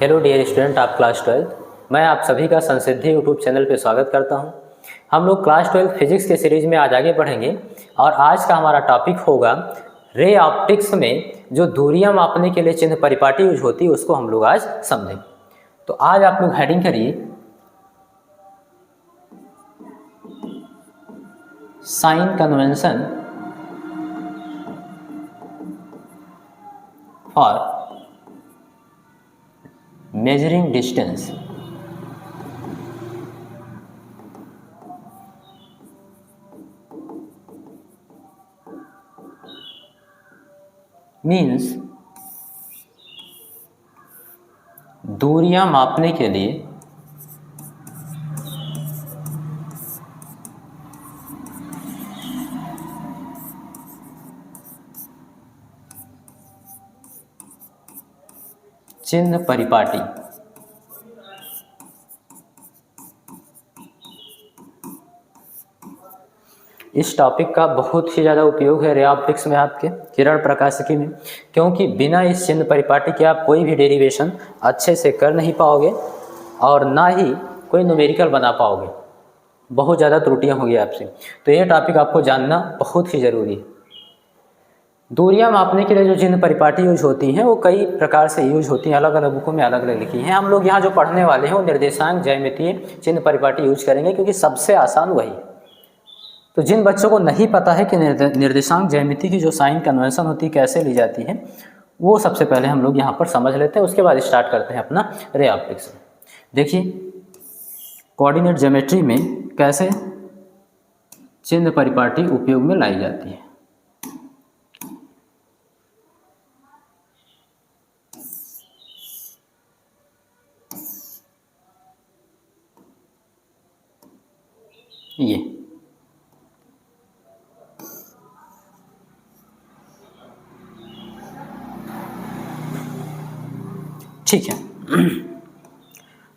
Hello dear student of class 12। मैं आप सभी का संसिद्धि यूट्यूब चैनल पे स्वागत करता हूं। हम लोग क्लास 12 फिजिक्स के सीरीज में आज आगे बढ़ेंगे और आज का हमारा टॉपिक होगा रे ऑप्टिक्स में जो दूरियां मापने के लिए चिन्ह परिपाटी यूज होती है उसको हम लोग आज समझेंगे। तो आज आप लोग हेडिंग करिए sign convention for measuring distance means दूरियां मापने के लिए चिन्ह परिपाटी। इस टॉपिक का बहुत ही ज़्यादा उपयोग है रे ऑप्टिक्स में, आपके किरण प्रकाशिकी में, क्योंकि बिना इस चिन्ह परिपाटी के आप कोई भी डेरिवेशन अच्छे से कर नहीं पाओगे और ना ही कोई न्यूमेरिकल बना पाओगे। बहुत ज़्यादा त्रुटियां होंगी आपसे, तो ये टॉपिक आपको जानना बहुत ही ज़रूरी है। दूरियां मापने के लिए जो चिन्ह परिपाटी यूज होती हैं वो कई प्रकार से यूज होती हैं, अलग अलग बुकों में अलग अलग लिखी हैं। हम लोग यहाँ जो पढ़ने वाले हैं वो निर्देशांक ज्यामितीय चिन्ह परिपाटी यूज करेंगे, क्योंकि सबसे आसान वही। तो जिन बच्चों को नहीं पता है कि निर्देशांक ज्यामिति की जो साइन कन्वेंशन होती है कैसे ली जाती है, वो सबसे पहले हम लोग यहाँ पर समझ लेते हैं, उसके बाद स्टार्ट करते हैं अपना रे ऑप्टिक्स। देखिए कोऑर्डिनेट ज्योमेट्री में कैसे चिन्ह परिपाटी उपयोग में लाई जाती है। ये ठीक है,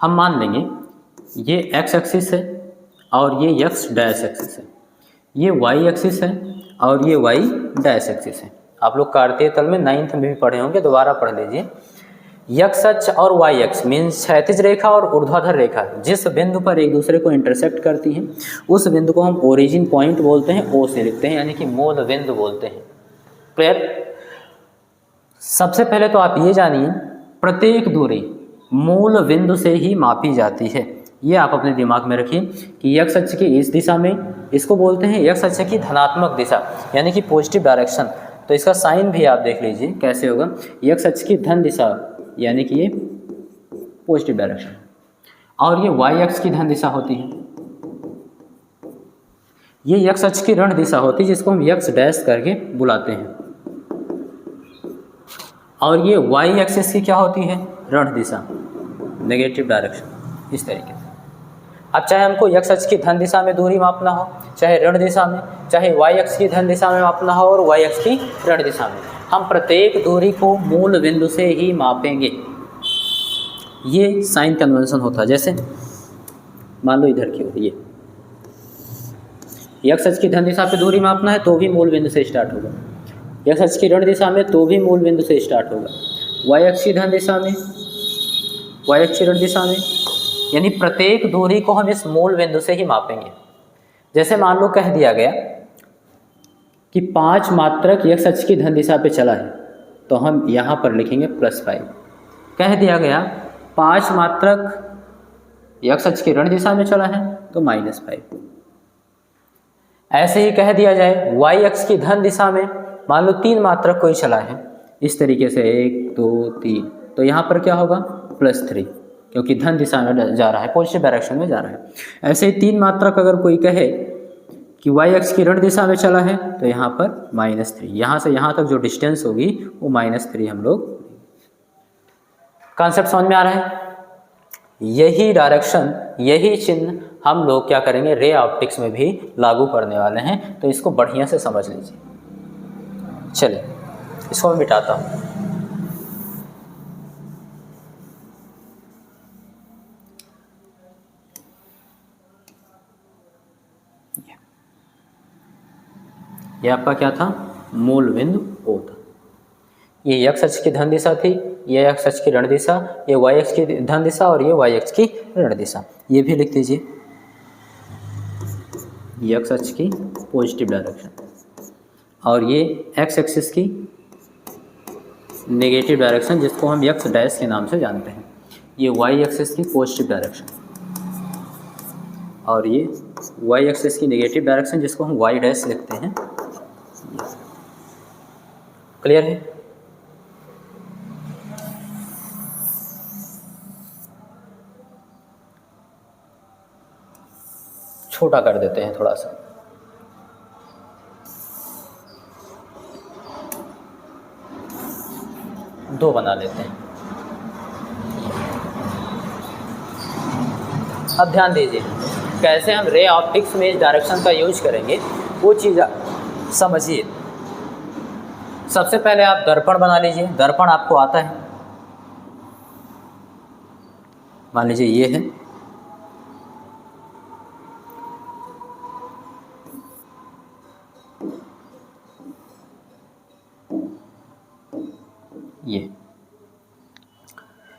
हम मान लेंगे ये x एक्सिस है और ये x डैश एक्सिस है, ये y एक्सिस है और ये y डैश एक्सिस है। आप लोग कार्तीय तल में 9th में भी पढ़े होंगे, दोबारा पढ़ लीजिए। x अक्ष और y अक्ष मीन्स क्षैतिज रेखा और ऊर्ध्वाधर रेखा जिस बिंदु पर एक दूसरे को इंटरसेक्ट करती हैं उस बिंदु को हम ओरिजिन पॉइंट बोलते हैं, O से लिखते हैं, यानी कि मूल बिंदु बोलते हैं। क्लियर? सबसे पहले तो आप ये जानिए प्रत्येक दूरी मूल बिंदु से ही मापी जाती है। ये आप अपने दिमाग में रखिए कि x अक्ष की इस दिशा में इसको बोलते हैं x अक्ष की धनात्मक दिशा, यानी कि पॉजिटिव डायरेक्शन। तो इसका साइन भी आप देख लीजिए कैसे होगा। x अक्ष की धन दिशा यानी कि ये पॉजिटिव डायरेक्शन, और ये y अक्ष की धन दिशा होती है। ये x अक्ष की ऋण दिशा होती है जिसको हम x डैश करके बुलाते हैं, और ये y एक्सिस की क्या होती है? ऋण दिशा, नेगेटिव डायरेक्शन। इस तरीके से अब चाहे हमको x अक्ष की धन दिशा में दूरी मापना हो, चाहे ऋण दिशा में, चाहे y अक्ष की धन दिशा में मापना हो और y अक्ष की ऋण दिशा में, हम प्रत्येक दूरी को मूल बिंदु से ही मापेंगे। ये साइन कन्वेंशन होता है। जैसे मान लो इधर की ओर ये x अक्ष की धन दिशा पे दूरी मापना है तो भी मूल बिंदु से स्टार्ट होगा, x अक्ष की ऋण दिशा में तो भी मूल बिंदु से स्टार्ट होगा, y अक्ष की धन दिशा में, y अक्ष की ऋण दिशा में, यानी प्रत्येक दूरी को हम इस मूल बिंदु से ही मापेंगे। जैसे मान लो कह दिया गया कि 5 मात्रक x अक्ष की धन दिशा पे चला है तो हम यहाँ पर लिखेंगे +5। कह दिया गया 5 मात्रक x अक्ष की ऋण दिशा में चला है तो -5। ऐसे ही कह दिया जाए y अक्ष की धन दिशा में मान लो 3 मात्रक कोई चला है, इस तरीके से 1 2 3, तो यहाँ पर क्या होगा? +3, क्योंकि धन दिशा में जा रहा है, पॉजिटिव डायरेक्शन में जा रहा है। ऐसे ही 3 मात्रक अगर कोई कहे कि y अक्ष की ऋण दिशा में चला है तो यहाँ पर -3, यहाँ से यहाँ तक जो डिस्टेंस होगी वो -3 हम लोग। कॉन्सेप्ट समझ में आ रहा है? यही डायरेक्शन, यही चिन्ह हम लोग क्या करेंगे रे ऑप्टिक्स में भी लागू करने वाले हैं, तो इसको बढ़िया से समझ लीजिए। चलिए इसको मैं मिटाता हूँ। ये आपका क्या था? मूल बिंदु O था। ये x अक्ष की धन दिशा थी, ये एक्स अक्ष की ऋण दिशा, ये वाई अक्ष की धन दिशा और ये वाई अक्ष की ऋण दिशा। ये भी लिख दीजिए, ये एक्स अक्ष की पॉजिटिव डायरेक्शन और ये एक्स एक्सिस की नेगेटिव डायरेक्शन जिसको हम एक्स डैश के नाम से जानते हैं। ये वाई एक्सिस की पॉजिटिव डायरेक्शन और ये वाई एक्सिस की नेगेटिव डायरेक्शन जिसको हम वाई डैश लिखते हैं। क्लियर है? छोटा कर देते हैं थोड़ा सा। दो बना लेते हैं। अब ध्यान दीजिए कैसे हम रे ऑप्टिक्स में इस डायरेक्शन का यूज करेंगे वो चीज़ समझिए। सबसे पहले आप दर्पण बना लीजिए। दर्पण आपको आता है, मान लीजिए ये है,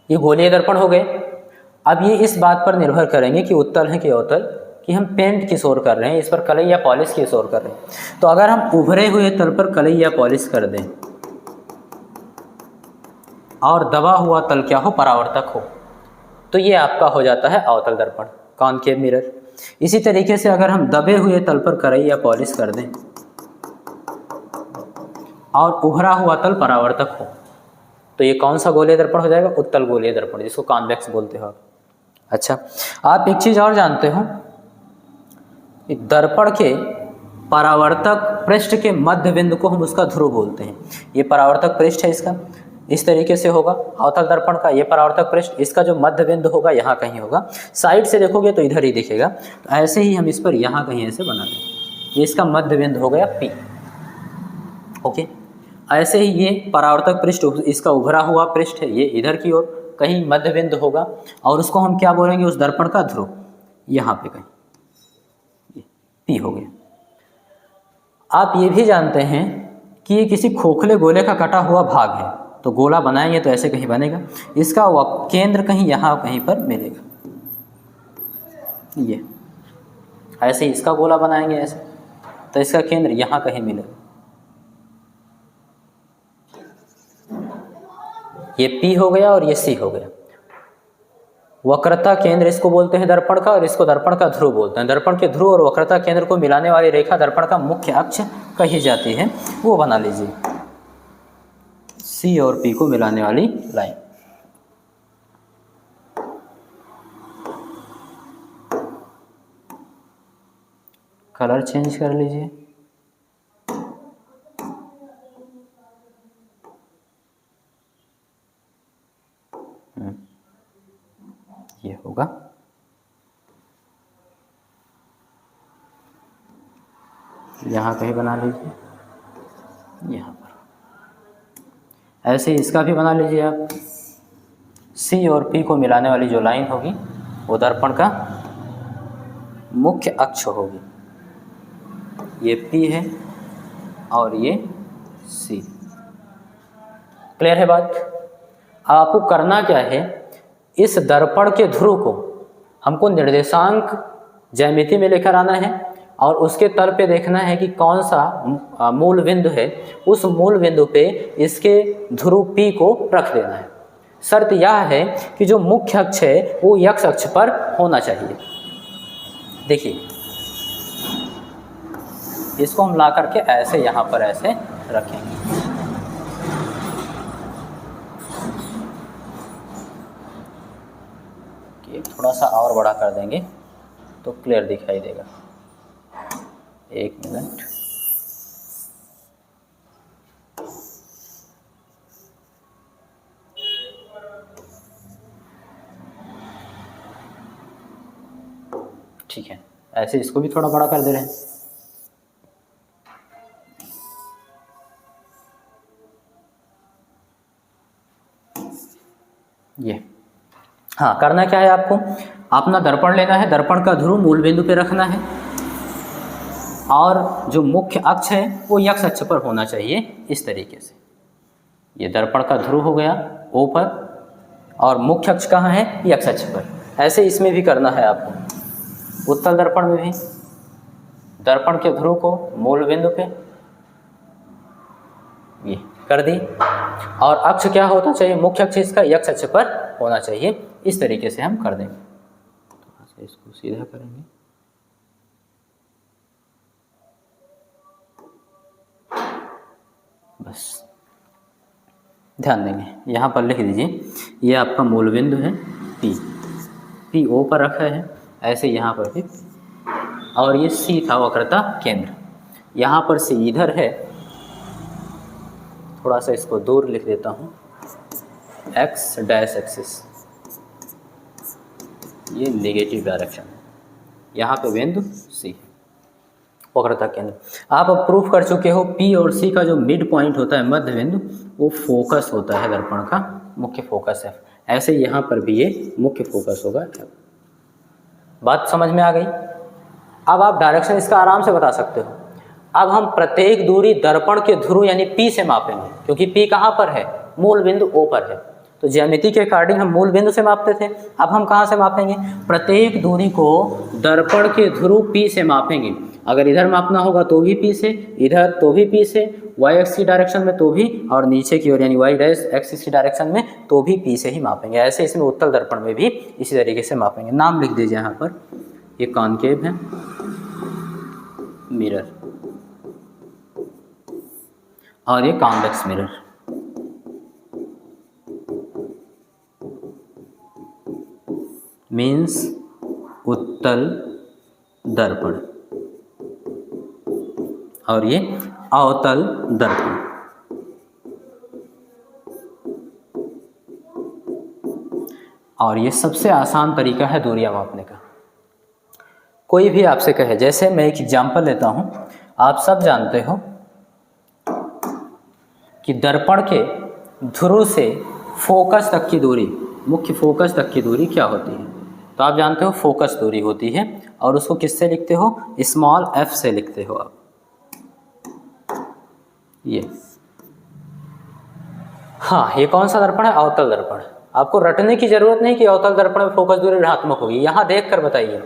ये गोलीय दर्पण हो गए। अब ये इस बात पर निर्भर करेंगे कि उत्तल है कि अवतल, कि हम पेंट किस ओर कर रहे हैं, इस पर कलई या पॉलिश किस ओर कर रहे हैं। तो अगर हम उभरे हुए तल पर कलई या पॉलिश कर दें और दबा हुआ तल क्या हो, परावर्तक हो, तो ये आपका हो जाता है अवतल दर्पण, कॉनकेव मिरर। इसी तरीके से अगर हम दबे हुए तल पर कलई या पॉलिश कर दें और उभरा हुआ तल परावर्तक हो, तो ये कौन सा गोलीय दर्पण हो जाएगा, उत्तल गोलीय दर्पण, जिसको कॉन्वेक्स बोलते हो। अच्छा, आप एक चीज़ और जानते हो, दर्पण के परावर्तक पृष्ठ के मध्य बिंदु को हम उसका ध्रुव बोलते हैं। ये परावर्तक पृष्ठ है, इसका इस तरीके से होगा। अवतल दर्पण का ये परावर्तक पृष्ठ, इसका जो मध्य बिंदु होगा यहाँ कहीं होगा। साइड से देखोगे तो इधर ही दिखेगा। तो ऐसे ही हम इस पर यहाँ कहीं ऐसे बना दें, ये इसका मध्य बिंदु हो गया P। ओके, ऐसे ही ये परावर्तक पृष्ठ, इसका उभरा हुआ पृष्ठ है, ये इधर की ओर कहीं मध्य बिंदु होगा और उसको हम क्या बोलेंगे, उस दर्पण का ध्रुव, यहाँ पे कहीं, ये P हो गया। आप ये भी जानते हैं कि ये किसी खोखले गोले का कटा हुआ भाग है, तो गोला बनाएंगे तो ऐसे कहीं बनेगा, इसका केंद्र कहीं यहाँ कहीं पर मिलेगा। ये ऐसे ही इसका गोला बनाएंगे ऐसे, तो इसका केंद्र यहाँ कहीं मिलेगा। ये P हो गया और ये C हो गया। वक्रता केंद्र इसको बोलते हैं दर्पण का, और इसको दर्पण का ध्रुव बोलते हैं। दर्पण के ध्रुव और वक्रता केंद्र को मिलाने वाली रेखा दर्पण का मुख्य अक्ष कही जाती है, वो बना लीजिए, C और P को मिलाने वाली लाइन। कलर चेंज कर लीजिए, ये होगा। यहाँ कहीं बना लीजिए, यहाँ पर। ऐसे ही इसका भी बना लीजिए आप। C और P को मिलाने वाली जो लाइन होगी वो दर्पण का मुख्य अक्ष होगी। ये P है और ये C। क्लियर है बात? आपको करना क्या है, इस दर्पण के ध्रुव को हमको निर्देशांक ज्यामिति में लेकर आना है और उसके तल पे देखना है कि कौन सा मूल बिंदु है, उस मूल बिंदु पे इसके ध्रुव P को रख देना है। शर्त यह है कि जो मुख्य अक्ष है वो x अक्ष पर होना चाहिए। देखिए, इसको हम ला करके ऐसे यहाँ पर ऐसे रखेंगे। थोड़ा सा और बड़ा कर देंगे तो क्लियर दिखाई देगा। एक मिनट, ठीक है, ऐसे इसको भी थोड़ा बड़ा कर दे रहे हैं। ये हाँ, करना क्या है आपको, अपना दर्पण लेना है, दर्पण का ध्रुव मूल बिंदु पे रखना है और जो मुख्य अक्ष है वो x अक्ष पर होना चाहिए, इस तरीके से। ये दर्पण का ध्रुव हो गया O पर और मुख्य अक्ष कहाँ है, x अक्ष पर। ऐसे इसमें भी करना है आपको, उत्तल दर्पण में भी दर्पण के ध्रुव को मूल बिंदु पे ये कर दी, और अक्ष क्या होना चाहिए, मुख्य अक्ष इसका x अक्ष पर होना चाहिए। इस तरीके से हम कर देंगे, तो इसको सीधा करेंगे, बस ध्यान देंगे। यहाँ पर लिख दीजिए, ये आपका मूल बिंदु है P O पर रखा है, ऐसे यहाँ पर भी, और ये C था वक्रता केंद्र, यहाँ पर से इधर है, थोड़ा सा इसको दूर लिख देता हूँ, x डैश एक्सिस, ये नेगेटिव डायरेक्शन है, यहाँ पे बिंदु C वक्रता केंद्र। आप अब प्रूफ कर चुके हो P और C का जो मिड पॉइंट होता है, मध्य बिंदु, वो फोकस होता है दर्पण का, मुख्य फोकस है। ऐसे यहाँ पर भी ये मुख्य फोकस होगा। बात समझ में आ गई? अब आप डायरेक्शन इसका आराम से बता सकते हो। अब हम प्रत्येक दूरी दर्पण के ध्रुव यानी P से मापेंगे, क्योंकि P कहाँ पर है, मूल बिंदु O पर है। तो ज्यामिति के अकॉर्डिंग हम मूल बिंदु से मापते थे, अब हम कहाँ से मापेंगे, प्रत्येक दूरी को दर्पण के ध्रुव P से मापेंगे। अगर इधर मापना होगा तो भी P से, इधर तो भी P से, y एक्सिस की डायरेक्शन में तो भी, और नीचे की ओर यानी y डैश एक्सिस की डायरेक्शन में तो भी P से ही मापेंगे। ऐसे इसमें उत्तल दर्पण में भी इसी तरीके से मापेंगे। नाम लिख दीजिए यहाँ पर, ये कॉनकेव है मिरर और ये कॉन्वेक्स मिरर। मीन्स उत्तल दर्पण और ये अवतल दर्पण। और ये सबसे आसान तरीका है दूरियां मापने का। कोई भी आपसे कहे, जैसे मैं एक एग्जांपल लेता हूं, आप सब जानते हो कि दर्पण के ध्रुव से फोकस तक की दूरी, मुख्य फोकस तक की दूरी क्या होती है, तो आप जानते हो फोकस दूरी होती है, और उसको किससे लिखते हो, स्मॉल f से लिखते हो आप। ये हाँ, ये कौन सा दर्पण है, अवतल दर्पण। आपको रटने की जरूरत नहीं कि अवतल दर्पण में फोकस दूरी ऋणात्मक होगी, यहाँ देख कर बताइए।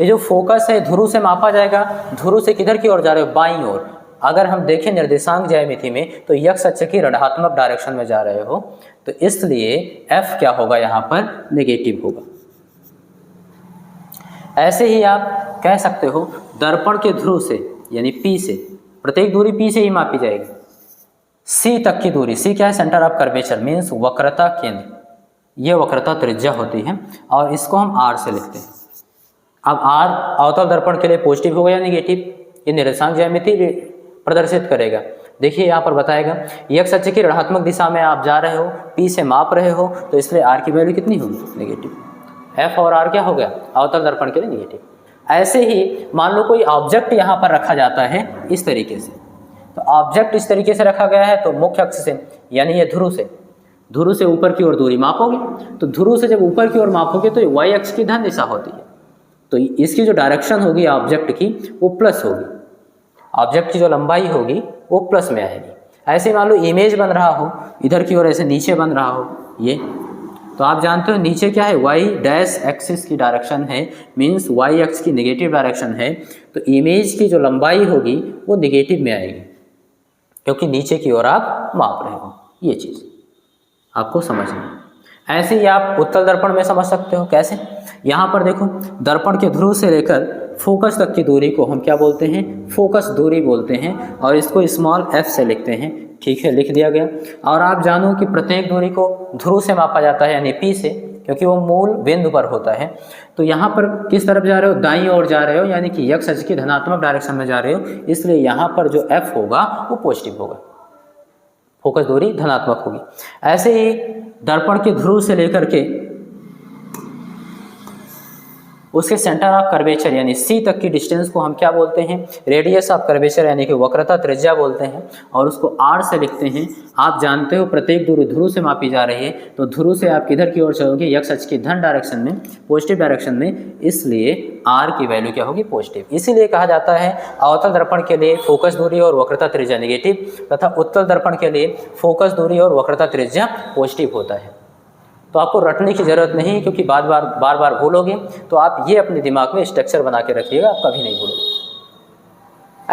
ये जो फोकस है ध्रुव से मापा जाएगा, ध्रुव से किधर की ओर जा रहे हो, बाईं ओर। अगर हम देखें निर्देशांक ज्यामिति में तो x अक्ष की ऋणात्मक डायरेक्शन में जा रहे हो, तो इसलिए f क्या होगा, यहाँ पर नेगेटिव होगा। ऐसे ही आप कह सकते हो दर्पण के ध्रुव से यानी P से, प्रत्येक दूरी P से ही मापी जाएगी। C तक की दूरी, C क्या है, सेंटर ऑफ कर्वेचर, मीन्स वक्रता केंद्र, ये वक्रता त्रिज्या होती है, और इसको हम R से लिखते हैं। अब R अवतल दर्पण के लिए पॉजिटिव होगा या नेगेटिव, ये निर्देशांक ज्यामिति प्रदर्शित करेगा। देखिए यहाँ पर बताएगा, x अक्ष की ऋणात्मक दिशा में आप जा रहे हो, P से माप रहे हो, तो इसलिए R की वैल्यू कितनी होगी, नेगेटिव। F और R क्या हो गया, अवतल दर्पण के लिए नेगेटिव। ऐसे ही मान लो कोई ऑब्जेक्ट यहाँ पर रखा जाता है इस तरीके से, तो ऑब्जेक्ट इस तरीके से रखा गया है, तो मुख्य अक्ष से यानी ये ध्रुव से ऊपर की ओर दूरी मापोगे, तो ध्रुव से जब ऊपर की ओर मापोगे तो y अक्ष की धन दिशा होती है, तो इसकी जो डायरेक्शन होगी ऑब्जेक्ट की वो प्लस होगी, ऑब्जेक्ट की जो लंबाई होगी वो प्लस में आएगी। ऐसे मान लो इमेज बन रहा हो, इधर की ओर ऐसे नीचे बन रहा हो ये, तो आप जानते हो नीचे क्या है, y डैश एक्सिस की डायरेक्शन है, मीन्स y अक्ष की नेगेटिव डायरेक्शन है, तो इमेज की जो लंबाई होगी वो नेगेटिव में आएगी, क्योंकि नीचे की ओर आप माप रहे हो। ये चीज़ आपको समझना है। ऐसे ही आप उत्तल दर्पण में समझ सकते हो। कैसे, यहाँ पर देखो, दर्पण के ध्रुव से लेकर फोकस तक की दूरी को हम क्या बोलते हैं, फोकस दूरी बोलते हैं, और इसको स्मॉल f से लिखते हैं। ठीक है, लिख दिया गया। और आप जानो कि प्रत्येक दूरी को ध्रुव से मापा जाता है यानी P से, क्योंकि वो मूल बिंदु पर होता है। तो यहाँ पर किस तरफ जा रहे हो, दाईं ओर जा रहे हो, यानी कि x अक्ष की धनात्मक डायरेक्शन में जा रहे हो, इसलिए यहाँ पर जो f होगा वो पॉजिटिव होगा, फोकस दूरी धनात्मक होगी। ऐसे ही दर्पण के ध्रुव से लेकर के उसके सेंटर ऑफ कर्वेचर यानी सी तक की डिस्टेंस को हम क्या बोलते हैं, रेडियस ऑफ कर्वेचर यानी कि वक्रता त्रिज्या बोलते हैं, और उसको आर से लिखते हैं। आप जानते हो प्रत्येक दूरी ध्रुव से मापी जा रही है, तो ध्रुव से आप किधर की ओर चलोगे, एक्स अक्ष की धन डायरेक्शन में, पॉजिटिव डायरेक्शन में, इसलिए आर की वैल्यू क्या होगी, पॉजिटिव। इसीलिए कहा जाता है अवतल दर्पण के लिए फोकस दूरी और वक्रता त्रिज्या नेगेटिव तथा उत्तल दर्पण के लिए फोकस दूरी और वक्रता त्रिज्या पॉजिटिव होता है। तो आपको रटने की ज़रूरत नहीं है, क्योंकि बार बार भूलोगे, तो आप ये अपने दिमाग में स्ट्रक्चर बना के रखिएगा, आप कभी नहीं भूलोगे।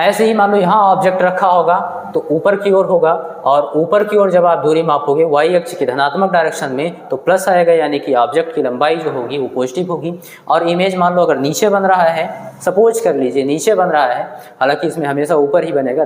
ऐसे ही मान लो यहाँ ऑब्जेक्ट रखा होगा तो ऊपर की ओर होगा, और ऊपर की ओर जब आप दूरी मापोगे वाई अक्ष की धनात्मक डायरेक्शन में तो प्लस आएगा, यानी कि ऑब्जेक्ट की लंबाई जो होगी वो पॉजिटिव होगी। और इमेज मान लो अगर नीचे बन रहा है, सपोज कर लीजिए नीचे बन रहा है, हालांकि इसमें हमेशा ऊपर ही बनेगा,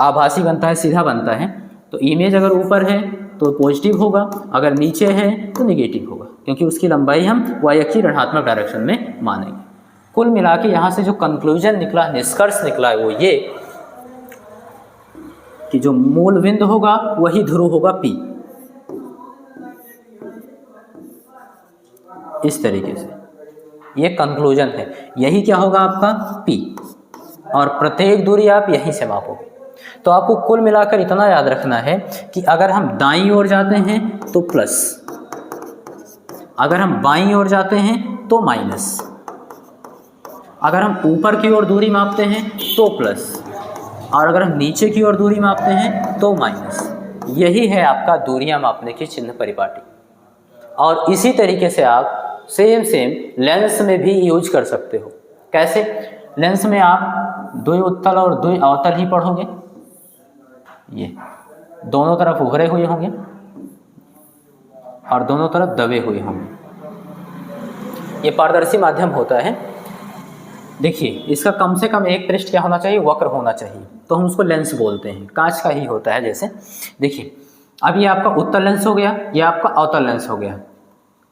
आभासी बनता है, सीधा बनता है, तो इमेज अगर ऊपर है तो पॉजिटिव होगा, अगर नीचे है तो नेगेटिव होगा, क्योंकि उसकी लंबाई हम वाई अक्ष की ऋणात्मक डायरेक्शन में मानेंगे। कुल मिला के यहाँ से जो कंक्लूजन निकला, निष्कर्ष निकला है वो ये कि जो मूल बिंदु होगा वही ध्रुव होगा P, इस तरीके से ये कंक्लूजन है। यही क्या होगा आपका P, और प्रत्येक दूरी आप यहीं से मापोगे। तो आपको कुल मिलाकर इतना याद रखना है कि अगर हम दाईं ओर जाते हैं तो प्लस, अगर हम बाईं ओर जाते हैं तो माइनस, अगर हम ऊपर की ओर दूरी मापते हैं तो प्लस, और अगर हम नीचे की ओर दूरी मापते हैं तो माइनस। यही है आपका दूरियां मापने की चिन्ह परिपाटी। और इसी तरीके से आप सेम लेंस में भी यूज कर सकते हो। कैसे? लेंस में आप द्वि उत्तल और द्वि अवतल ही पढ़ोगे, ये दोनों तरफ उभरे हुए होंगे और दोनों तरफ दबे हुए होंगे। ये पारदर्शी माध्यम होता है। देखिए इसका कम से कम एक पृष्ठ क्या होना चाहिए, वक्र होना चाहिए, तो हम उसको लेंस बोलते हैं। कांच का ही होता है जैसे। देखिए अब ये आपका उत्तल लेंस हो गया, ये आपका अवतल लेंस हो गया।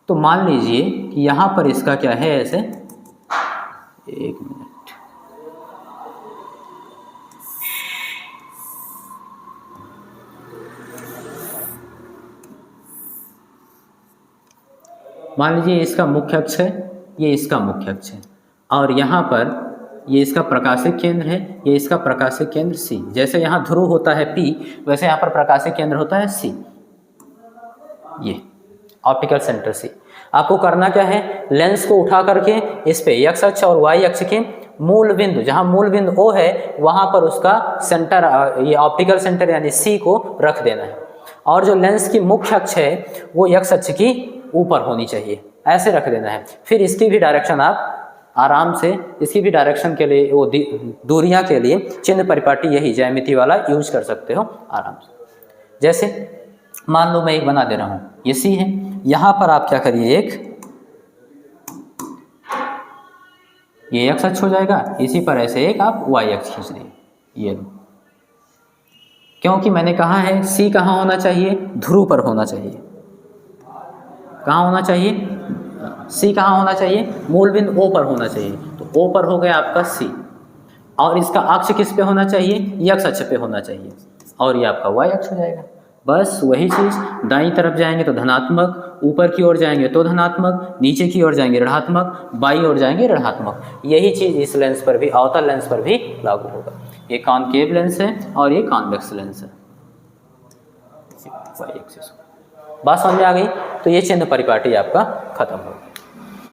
तो मान लीजिए कि यहाँ पर इसका क्या है, ऐसे, एक मिनट, मान लीजिए इसका मुख्य अक्ष है, ये इसका मुख्य अक्ष है, और यहाँ पर ये इसका प्रकाशिक केंद्र है, ये इसका प्रकाशिक केंद्र C। जैसे यहाँ ध्रुव होता है P, वैसे यहाँ पर प्रकाशिक केंद्र होता है C, ये ऑप्टिकल सेंटर C। आपको करना क्या है, लेंस को उठा करके इस पे x अक्ष और y अक्ष के मूल बिंदु, जहाँ मूल बिंदु O है वहाँ पर उसका सेंटर, ये ऑप्टिकल सेंटर यानी C को रख देना है। और जो लेंस की मुख्य अक्ष है वो x अक्ष की ऊपर होनी चाहिए, ऐसे रख देना है। फिर इसकी भी डायरेक्शन आप आराम से, इसकी भी डायरेक्शन के लिए, वो दूरियां के लिए चिन्ह परिपाटी यही ज्यामिति वाला यूज कर सकते हो आराम से। जैसे मान लो मैं एक बना दे रहा हूँ, ये C है, यहाँ पर आप क्या करिए, एक ये x अक्ष हो जाएगा, इसी पर ऐसे एक आप y अक्ष खींच दिए, ये लो। क्योंकि मैंने कहा है C कहाँ होना चाहिए, ध्रुव पर होना चाहिए। कहाँ होना चाहिए, C कहाँ होना चाहिए, मूल बिंदु O पर होना चाहिए। तो O पर हो गया आपका C, और इसका अक्ष किस पे होना चाहिए, x अक्ष पे होना चाहिए, और ये आपका y अक्ष हो जाएगा। बस वही चीज़, दाईं तरफ जाएंगे तो धनात्मक, ऊपर की ओर जाएंगे तो धनात्मक, नीचे की ओर जाएंगे ऋणात्मक, बाईं ओर जाएंगे ऋणात्मक। यही चीज़ इस लेंस पर भी, अवतल लेंस पर भी लागू होगा। ये कॉनकेव लेंस है और ये कॉन्वेक्स लेंस है। बात समझ में आ गई? तो ये चिन्ह परिपाटी आपका खत्म होगा।